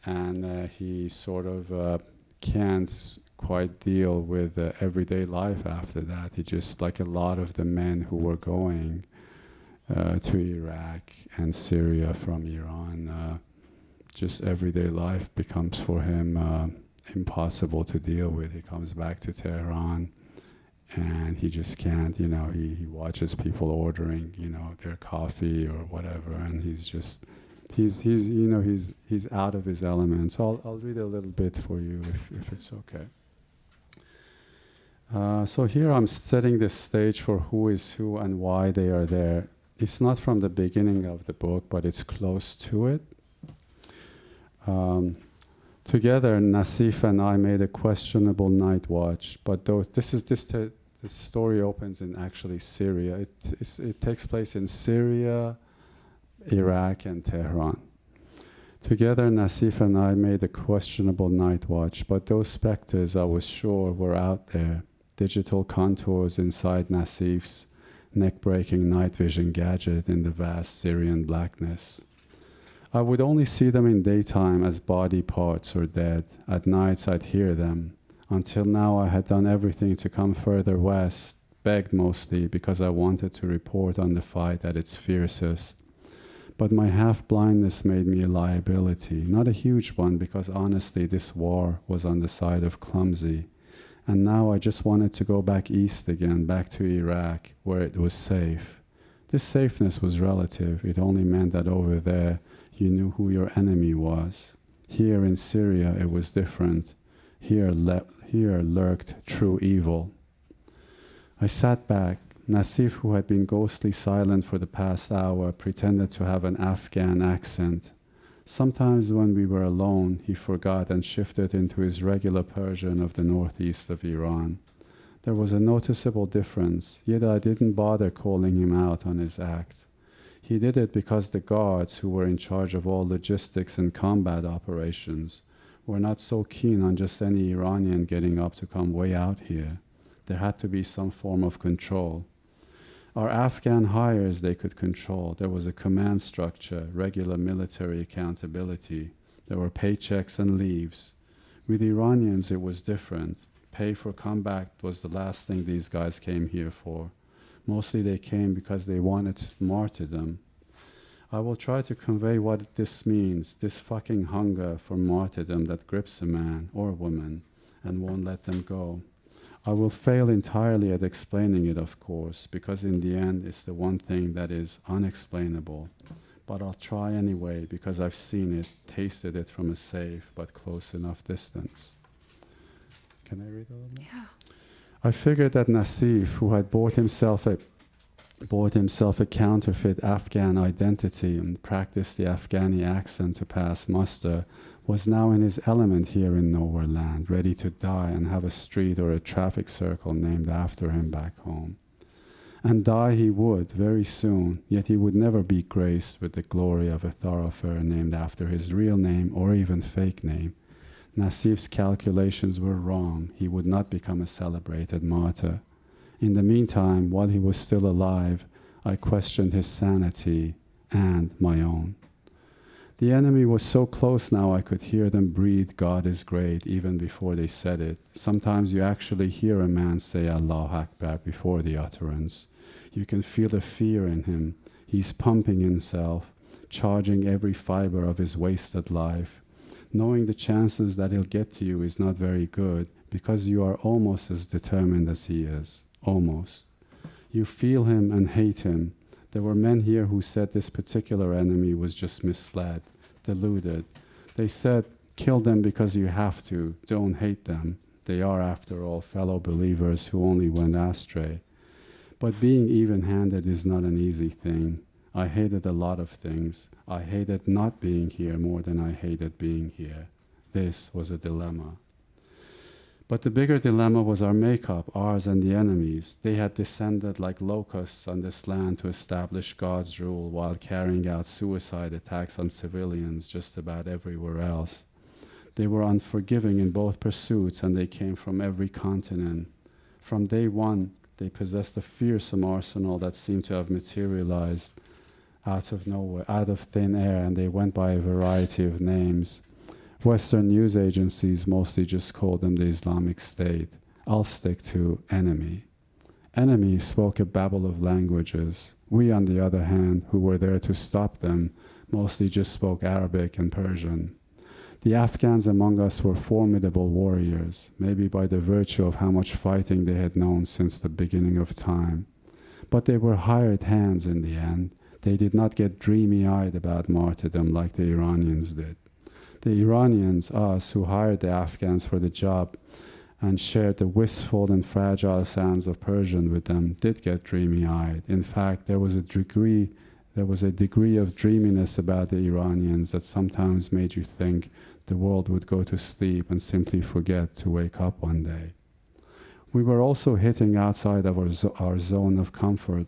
and he sort of can't quite deal with everyday life after that. He just, like a lot of the men who were going to Iraq and Syria from Iran, just everyday life becomes for him impossible to deal with. He comes back to Tehran and he just can't, he watches people ordering, their coffee or whatever, and he's just, he's out of his element. So I'll read a little bit for you if it's okay. So here I'm setting the stage for who is who and why they are there. It's not from the beginning of the book, but it's close to it. Together, Nassif and I made a questionable night watch. But this story opens in actually Syria. It takes place in Syria, Iraq, and Tehran. Together, Nassif and I made a questionable night watch. But those specters, I was sure, were out there. Digital contours inside Nassif's neck-breaking night vision gadget in the vast Syrian blackness. I would only see them in daytime as body parts or dead. At nights I'd hear them. Until now I had done everything to come further west, begged mostly because I wanted to report on the fight at its fiercest. But my half-blindness made me a liability, not a huge one because honestly this war was on the side of clumsy. And now I just wanted to go back east again, back to Iraq, where it was safe. This safeness was relative. It only meant that over there you knew who your enemy was. Here in Syria it was different. Here lurked true evil. I sat back. Nassif, who had been ghostly silent for the past hour, pretended to have an Afghan accent. Sometimes when we were alone, he forgot and shifted into his regular Persian of the northeast of Iran. There was a noticeable difference, yet I didn't bother calling him out on his act. He did it because the guards, who were in charge of all logistics and combat operations, were not so keen on just any Iranian getting up to come way out here. There had to be some form of control. Our Afghan hires they could control. There was a command structure, regular military accountability. There were paychecks and leaves. With Iranians, it was different. Pay for combat was the last thing these guys came here for. Mostly they came because they wanted martyrdom. I will try to convey what this means, this fucking hunger for martyrdom that grips a man or woman and won't let them go. I will fail entirely at explaining it, of course, because in the end it's the one thing that is unexplainable. But I'll try anyway, because I've seen it, tasted it from a safe but close enough distance. Can I read a little more? Yeah. I figured that Nassif, who had bought himself a counterfeit Afghan identity and practiced the Afghani accent to pass muster, was now in his element here in nowhere land, ready to die and have a street or a traffic circle named after him back home. And die he would very soon, yet he would never be graced with the glory of a thoroughfare named after his real name or even fake name. Nassif's calculations were wrong. He would not become a celebrated martyr. In the meantime, while he was still alive, I questioned his sanity and my own. The enemy was so close now I could hear them breathe "God is great" even before they said it. Sometimes you actually hear a man say "Allah Akbar" before the utterance. You can feel the fear in him. He's pumping himself, charging every fiber of his wasted life. Knowing the chances that he'll get to you is not very good because you are almost as determined as he is. Almost. You feel him and hate him. There were men here who said this particular enemy was just misled, deluded. They said, kill them because you have to, don't hate them. They are, after all, fellow believers who only went astray. But being even-handed is not an easy thing. I hated a lot of things. I hated not being here more than I hated being here. This was a dilemma. But the bigger dilemma was our makeup, ours and the enemy's. They had descended like locusts on this land to establish God's rule while carrying out suicide attacks on civilians just about everywhere else. They were unforgiving in both pursuits, and they came from every continent. From day one, they possessed a fearsome arsenal that seemed to have materialized out of nowhere, out of thin air, and they went by a variety of names. Western news agencies mostly just called them the Islamic State. I'll stick to enemy. Enemy spoke a babble of languages. We, on the other hand, who were there to stop them, mostly just spoke Arabic and Persian. The Afghans among us were formidable warriors, maybe by the virtue of how much fighting they had known since the beginning of time. But they were hired hands in the end. They did not get dreamy-eyed about martyrdom like the Iranians did. The Iranians, us, who hired the Afghans for the job and shared the wistful and fragile sounds of Persian with them, did get dreamy-eyed. In fact, there was a degree of dreaminess about the Iranians that sometimes made you think the world would go to sleep and simply forget to wake up one day. We were also hitting outside of our zone of comfort.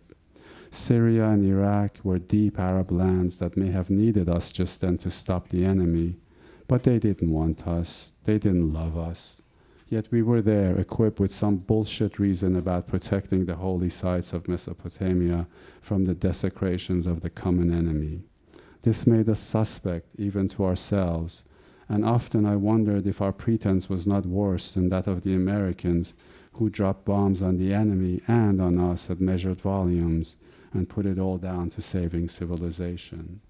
Syria and Iraq were deep Arab lands that may have needed us just then to stop the enemy, but they didn't want us, they didn't love us. Yet we were there, equipped with some bullshit reason about protecting the holy sites of Mesopotamia from the desecrations of the common enemy. This made us suspect even to ourselves, and often I wondered if our pretense was not worse than that of the Americans, who dropped bombs on the enemy and on us at measured volumes and put it all down to saving civilization.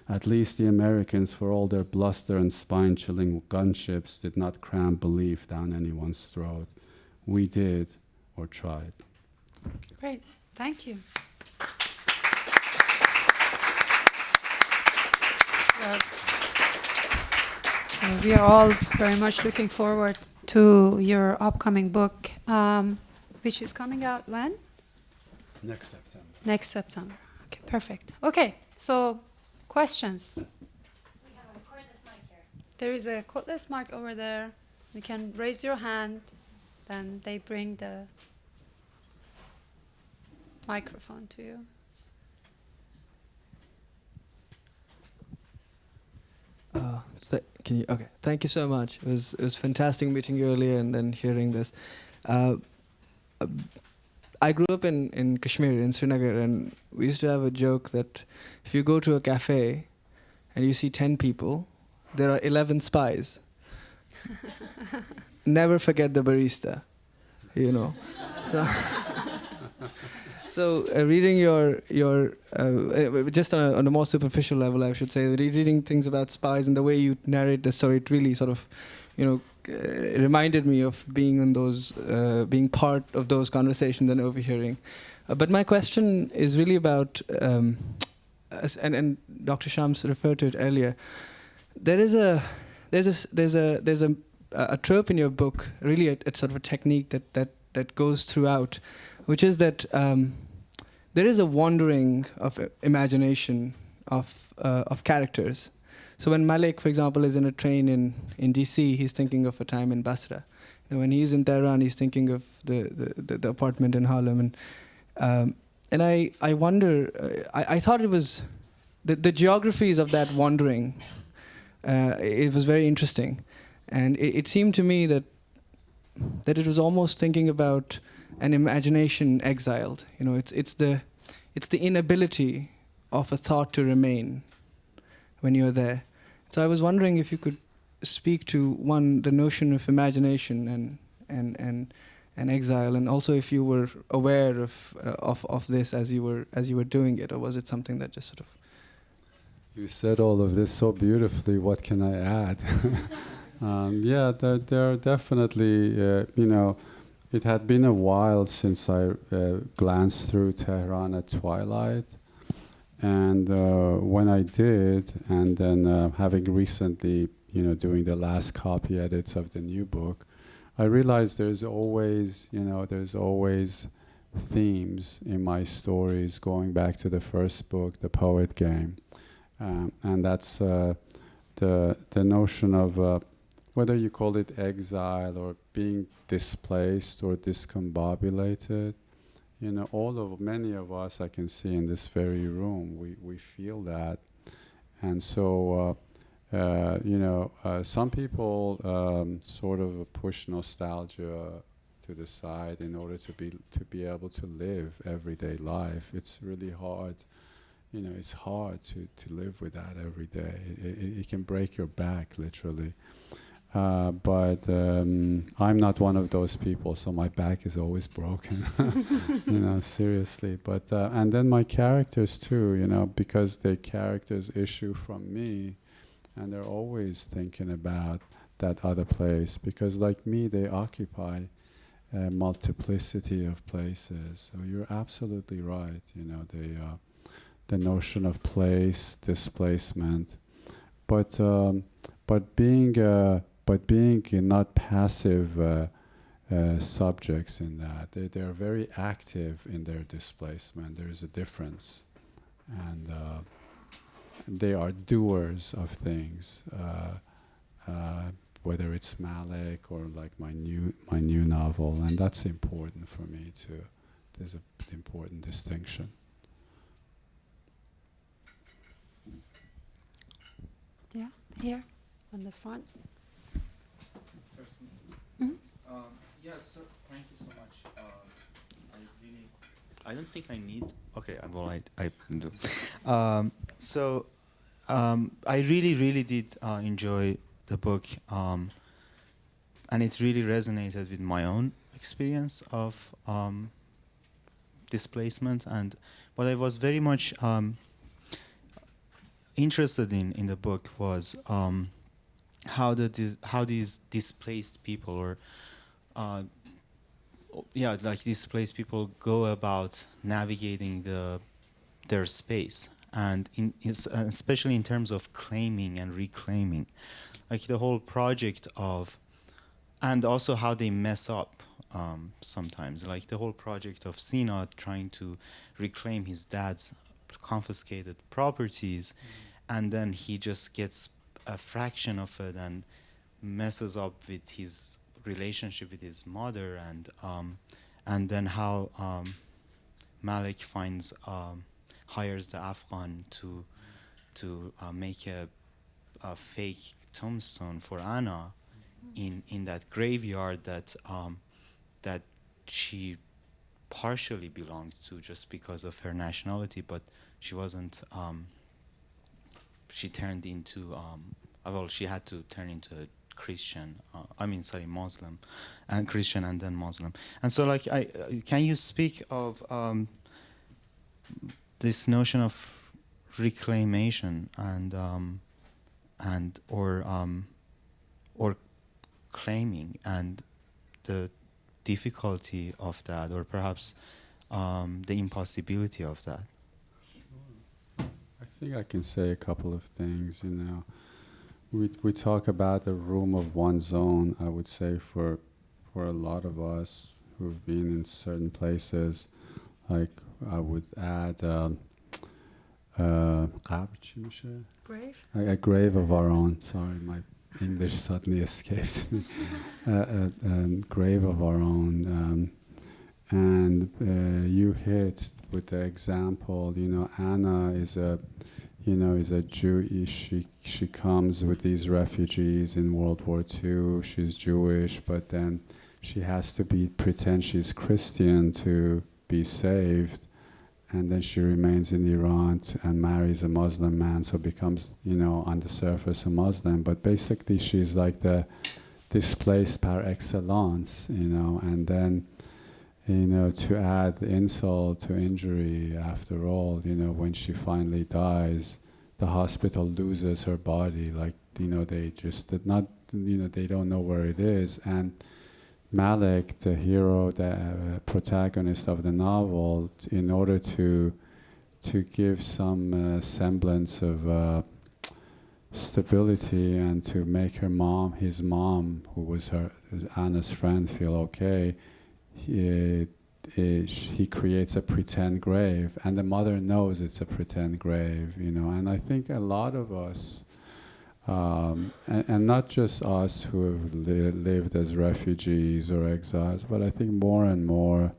At least the Americans, for all their bluster and spine-chilling gunships, did not cram belief down anyone's throat. We did, or tried. Great, thank you. We are all very much looking forward to your upcoming book, which is coming out when? Next September. Next September. Okay, perfect. Okay, so questions. We have a cordless mic here. There is a cordless mic over there. You can raise your hand, then they bring the microphone to you. Can you? Okay. Thank you so much. It was fantastic meeting you earlier and then hearing this. I grew up in Kashmir, in Srinagar, and we used to have a joke that if you go to a cafe and you see 10 people, there are 11 spies. Never forget the barista, you know. So reading your just on a more superficial level, I should say, reading things about spies and the way you narrate the story, it really sort of, it reminded me of being on those, being part of those conversations and overhearing. But my question is really about, and Dr. Shams referred to it earlier. There's a trope in your book, really a sort of a technique that goes throughout, which is that there is a wandering of imagination of characters. So when Malik, for example, is in a train in DC, he's thinking of a time in Basra. When he's in Tehran, he's thinking of the apartment in Harlem. And I wonder, I thought it was the geographies of that wandering. It was very interesting, and it seemed to me that it was almost thinking about an imagination exiled. It's the inability of a thought to remain when you're there. So I was wondering if you could speak to the notion of imagination and exile, and also if you were aware of this as you were doing it, or was it something that just sort of... You said all of this so beautifully. What can I add? Yeah, there are definitely, it had been a while since I glanced through Tehran At Twilight. And when I did, and then having recently, doing the last copy edits of the new book, I realized there's always themes in my stories going back to the first book, The Poet Game. And that's the notion of whether you call it exile or being displaced or discombobulated. Many of us I can see in this very room, we feel that. And so, some people sort of push nostalgia to the side in order to be able to live everyday life. It's really hard. It's hard to live with that every day. It can break your back, literally. But I'm not one of those people, so my back is always broken, seriously. But and then my characters too, because the characters issue from me, and they're always thinking about that other place, because like me, they occupy a multiplicity of places. So you're absolutely right. the notion of place, displacement, but being not passive subjects in that. They are very active in their displacement. There is a difference, and they are doers of things. Whether it's Malik or like my new novel, and that's important for me too. There's an important distinction. Yeah, here on the front. Yes, sir. Thank you so much. I don't think I need. Okay, well, I do. I really did enjoy the book, and it really resonated with my own experience of displacement. And what I was very much interested in the book was how these displaced people, or displaced people go about navigating their space, and especially in terms of claiming and reclaiming, like the whole project of, and also how they mess up sometimes, like the whole project of Sina trying to reclaim his dad's confiscated properties, and then he just gets a fraction of it and messes up with his relationship with his mother, and then how Malik hires the Afghan to make a fake tombstone for Anna in that graveyard that she partially belonged to just because of her nationality, but she wasn't. She turned into she had to turn into a Christian. Muslim, and Christian and then Muslim. And so, like, can you speak of this notion of reclamation or claiming, and the difficulty of that, or perhaps the impossibility of that? I think I can say a couple of things. We talk about the room of one's own. I would say for a lot of us who've been in certain places, like I would add Grave? a grave of our own. Sorry, my English suddenly escapes me. Grave of our own. And you hit with the example. Anna is a Jew. She comes with these refugees in World War II. She's Jewish, but then she has to pretend she's Christian to be saved, and then she remains in Iran and marries a Muslim man, so becomes, on the surface a Muslim, but basically she's like the displaced par excellence, and then, to add insult to injury, after all, when she finally dies, the hospital loses her body, like, they just did not, they don't know where it is, and Malik, the hero, the protagonist of the novel, in order to give some semblance of stability and to make his mom, who was Anna's friend, feel okay, he creates a pretend grave, and the mother knows it's a pretend grave, and I think a lot of us, and not just us who have lived as refugees or exiles, but I think more and more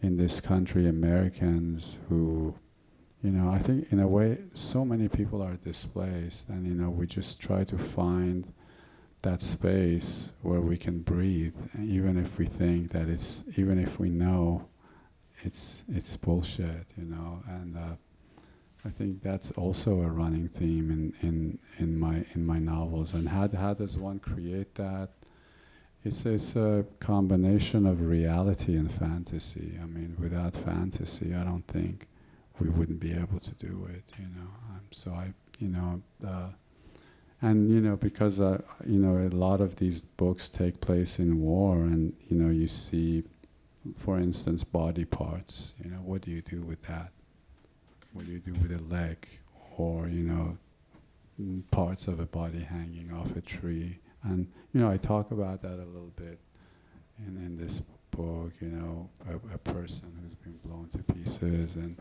in this country, Americans who, I think in a way so many people are displaced, and we just try to find that space where we can breathe, even if we think that even if we know it's bullshit, and I think that's also a running theme in my novels. And how does one create that? It's a combination of reality and fantasy. I mean, without fantasy, I don't think we wouldn't be able to do it. Because a lot of these books take place in war, and you see, for instance, body parts. What do you do with that? what do you do with a leg, or parts of a body hanging off a tree. And I talk about that a little bit in this book. A person who's been blown to pieces, and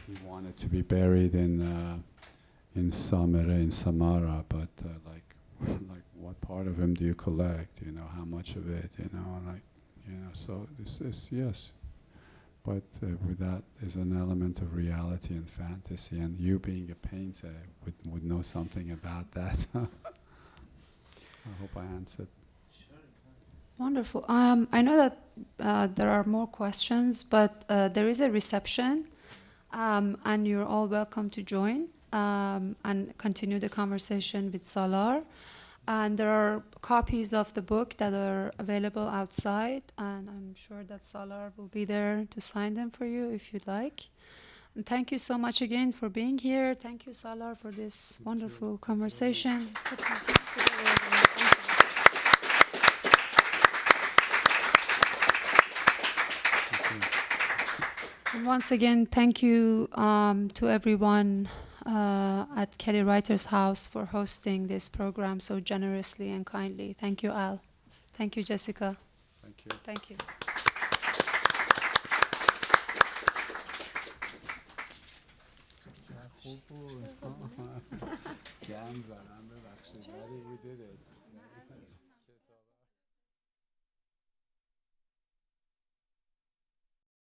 he wanted to be buried in Samara, but like what part of him do you collect? How much of it? So this yes. But with that is an element of reality and fantasy, and you being a painter would know something about that. I hope I answered. Wonderful. I know that there are more questions, but there is a reception, and you're all welcome to join and continue the conversation with Salar. And there are copies of the book that are available outside, and I'm sure that Salar will be there to sign them for you if you'd like. And thank you so much again for being here. Thank you, Salar, for this wonderful conversation. Let's put our hands together, everyone. Thank you. And once again, thank you to everyone at Kelly Writer's House for hosting this program so generously and kindly. Thank you, Al. Thank you, Jessica. Thank you. Thank you. we did it.